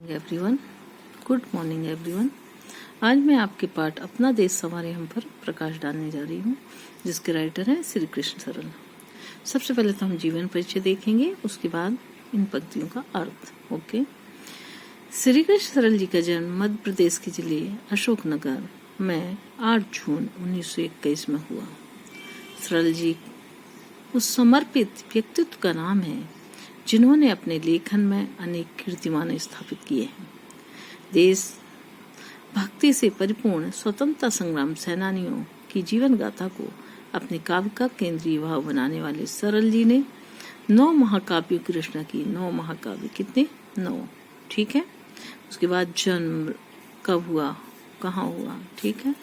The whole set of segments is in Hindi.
Everyone, good morning everyone. आज मैं आपके पाठ अपना देश संवारे हम पर प्रकाश डालने जा रही हूँ, जिसके राइटर हैं श्री कृष्ण सरल। सबसे पहले तो हम जीवन परिचय देखेंगे, उसके बाद इन पंक्तियों का अर्थ। ओके। श्री कृष्ण सरल जी का जन्म मध्य प्रदेश के जिले अशोकनगर में 8 जून 1921 में हुआ। सरल जी उस समर्पित व्यक्तित्व का नाम है जिन्होंने अपने लेखन में अनेक कीर्तिमान स्थापित किए हैं। देश भक्ति से परिपूर्ण स्वतंत्रता संग्राम सेनानियों की जीवन गाथा को अपने काव्य का केंद्रीय भाव बनाने वाले सरल जी ने 9 महाकाव्यों की रचना की। 9 महाकाव्य कितने? 9। ठीक है। उसके बाद जन्म कब हुआ, कहाँ हुआ, ठीक है।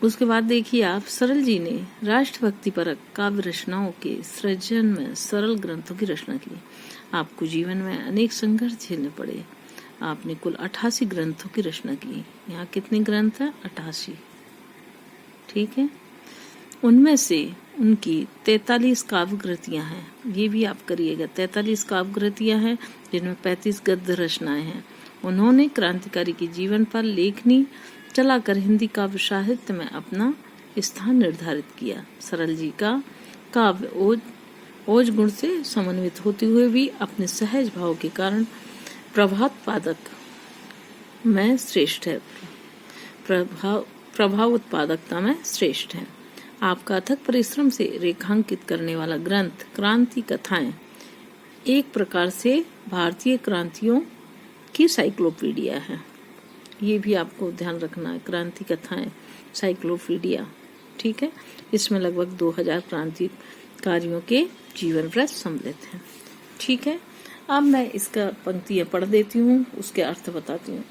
उसके बाद देखिए आप, सरल जी ने राष्ट्रभक्ति परक काव्य रचनाओं के सृजन में सरल ग्रंथों की रचना की। आपको जीवन में अनेक संघर्ष झेलने पड़े। आपने कुल 88 ग्रंथों की रचना की। यहाँ कितने ग्रंथ हैं? 88। ठीक है। उनमें से उनकी 43 काव्य कृतियां हैं। ये भी आप करिएगा। 43 काव्य कृतियां हैं, जिनमें 35 गद्य रचनाएं हैं। उन्होंने क्रांतिकारी के जीवन पर लेखनी चलाकर हिंदी काव्य साहित्य में अपना स्थान निर्धारित किया। सरल जी का काव्य ओज गुण से समन्वित होते हुए भी अपने सहज भाव के कारण प्रभाव उत्पादकता में श्रेष्ठ है। आपका अथक परिश्रम से रेखांकित करने वाला ग्रंथ क्रांति कथाएं एक प्रकार से भारतीय क्रांतियों की साइक्लोपीडिया है। ये भी आपको ध्यान रखना है। क्रांति कथाएं साइक्लोपीडिया, ठीक है। इसमें लगभग 2000 क्रांतिकारियों के जीवन वृत्त सम्मिलित हैं। ठीक है। अब मैं इसका पंक्तियां पढ़ देती हूँ, उसके अर्थ बताती हूँ।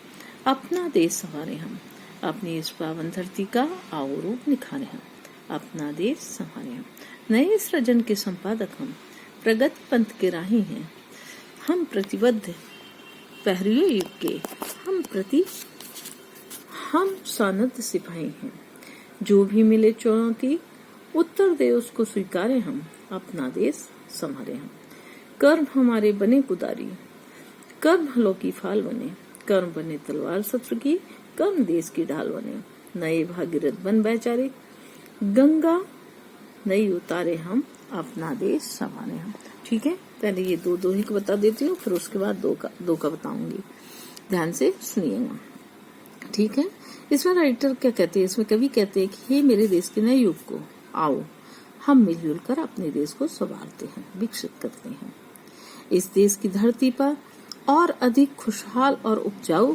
अपना देश संवारे हम, अपनी इस पावन धरती का आओ रूप निखारे हम। अपना देश संवारे हम, नए सृजन के संपादक हम, प्रगति पंथ के राही हैं हम, प्रतिबद्ध पहरियों युग के हम सानद सिपाही हैं। जो भी मिले चुनौती उत्तर दे उसको स्वीकारे हम, अपना देश संवारे हम। कर्म हमारे बने कुदारी, कर्म हलों की फाल बने, कर्म बने तलवार शत्रु की, कर्म देश की ढाल बने। नए भागीरथ बन बेचारे, गंगा नई उतारे हम, अपना देश संवारे हम। ठीक है। पहले ये दो ही को बता देती हूँ, फिर उसके बाद दो का बताऊंगी। ध्यान से सुनिएगा। ठीक है। इसमें राइटर क्या कहते हैं? इसमें कवि कहते हैं कि हे मेरे देश के नए युग को, आओ हम मिलजुल कर अपने देश को संवारते हैं, विकसित करते हैं। इस देश की धरती पर और अधिक खुशहाल और उपजाऊ,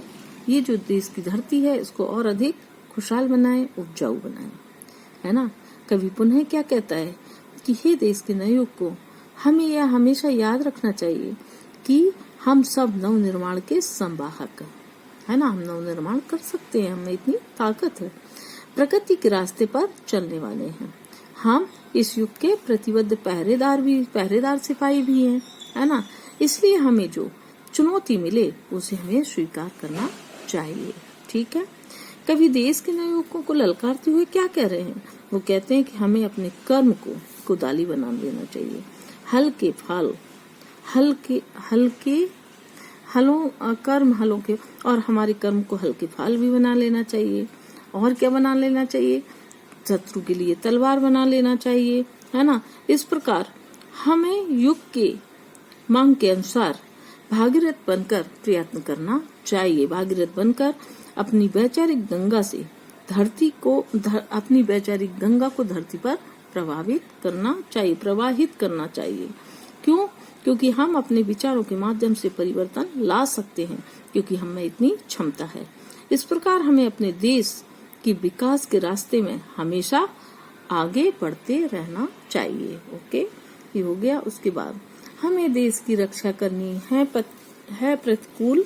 ये जो देश की धरती है इसको और अधिक खुशहाल बनाए, उपजाऊ बनाए, है ना। कवि पुनः क्या कहता है कि हे देश के नए युग को, हमें यह हमेशा याद रखना चाहिए कि हम सब नव निर्माण के संवाहक है ना। हम नव निर्माण कर सकते हैं, हमें इतनी ताकत है। प्रकृति के रास्ते पर चलने वाले हैं हम। इस युग के प्रतिबद्ध पहरेदार सिपाही भी हैं, है ना। इसलिए हमें जो चुनौती मिले उसे हमें स्वीकार करना चाहिए। ठीक है। कभी देश के नए युवकों को ललकारते हुए क्या कह रहे हैं? वो कहते हैं कि हमें अपने कर्म को कुदाली बना लेना चाहिए। कर्म हलों के, और हमारे कर्म को हल्के फाल भी बना लेना चाहिए। और क्या बना लेना चाहिए? शत्रु के लिए तलवार बना लेना चाहिए, है ना। इस प्रकार हमें युग के मांग के अनुसार भागीरथ बनकर प्रयत्न करना चाहिए। भागीरथ बनकर अपनी वैचारिक गंगा को धरती पर प्रवाहित करना चाहिए। क्यों? क्योंकि हम अपने विचारों के माध्यम से परिवर्तन ला सकते हैं, क्योंकि हमें इतनी क्षमता है। इस प्रकार हमें अपने देश की विकास के रास्ते में हमेशा आगे बढ़ते रहना चाहिए। ओके, ये हो गया। उसके बाद हमें देश की रक्षा करनी है प्रतिकूल,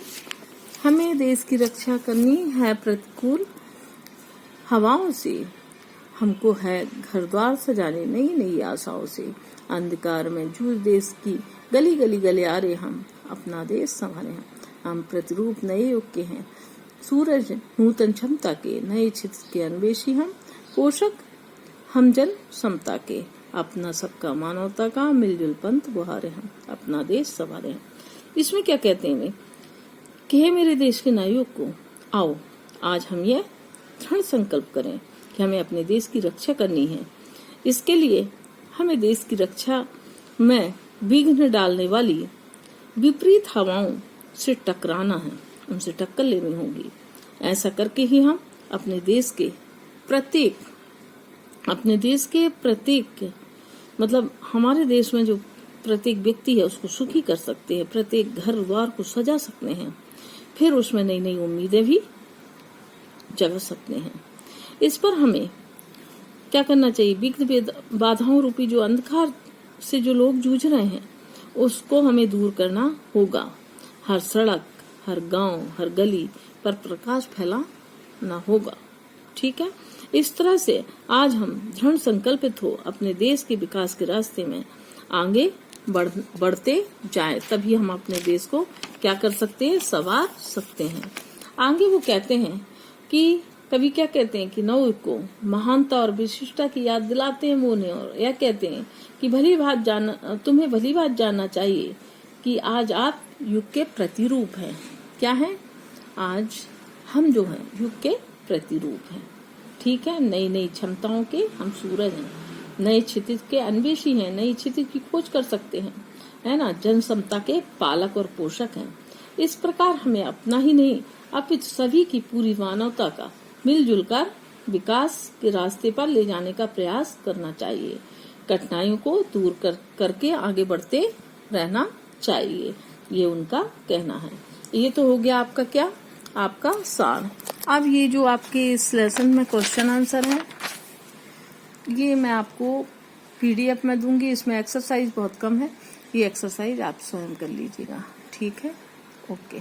हमें देश की रक्षा करनी है प्रतिकूल हवाओं से, हमको है घर द्वार सजाने नई नई आशाओं से। अंधकार में जूझ देश की गली गली गलियारे हम, अपना देश संवारे हम प्रतिरूप नए युग के हैं। सूरज नूतन क्षमता के, नए क्षेत्र के अन्वेषी हम, पोषक हम जन समता के, अपना सबका मानवता का मिलजुल पंथ बुहारे हम, अपना देश संवारे हम। इसमें क्या कहते हैं वे कि हे मेरे देश के नागरिकों को, आओ आज हम ये दृढ़ संकल्प करें कि हमें अपने देश की रक्षा करनी है। इसके लिए हमें देश की रक्षा में विघ्न डालने वाली विपरीत हवाओं से टकराना है, उनसे टक्कर लेनी होगी। ऐसा करके ही हम अपने देश के प्रत्येक मतलब हमारे देश में जो प्रत्येक व्यक्ति है उसको सुखी कर सकते हैं, प्रत्येक घर द्वार को सजा सकते हैं, फिर उसमें नई नई उम्मीदें भी जगा सकते हैं। इस पर हमें क्या करना चाहिए? विघ्न बाधाओं रूपी जो अंधकार से जो लोग जूझ रहे हैं उसको हमें दूर करना होगा। हर सड़क, हर गांव, हर गली पर प्रकाश फैलाना होगा। ठीक है, इस तरह से आज हम दृढ़ संकल्पित हो अपने देश के विकास के रास्ते में आगे बढ़ते जाएं, तभी हम अपने देश को क्या कर सकते हैं? संवार सकते हैं। आगे वो कहते हैं कि कवि क्या कहते हैं कि नव को महानता और विशिष्टता की याद दिलाते हैं वो ने, और यह कहते हैं कि तुम्हें भली बात जानना चाहिए कि आज आप युग के प्रतिरूप हैं। क्या है? आज हम जो हैं युग के प्रतिरूप हैं। ठीक है, नई नई क्षमताओं के हम सूरज हैं, नए क्षितिज के अन्वेषी हैं, नई क्षितिज की खोज कर सकते हैं, है ना, जनसमता के पालक और पोषक हैं। इस प्रकार हमें अपना ही नहीं अपितु सभी की पूरी मानवता का मिलजुल कर विकास के रास्ते पर ले जाने का प्रयास करना चाहिए। कठिनाइयों को दूर करके आगे बढ़ते रहना चाहिए, ये उनका कहना है। ये तो हो गया आपका क्या? आपका सार। अब ये जो आपके इस लेसन में क्वेश्चन आंसर है ये मैं आपको PDF में दूंगी। इसमें एक्सरसाइज बहुत कम है, ये एक्सरसाइज आप स्वयं कर लीजिएगा। ठीक है, ओके।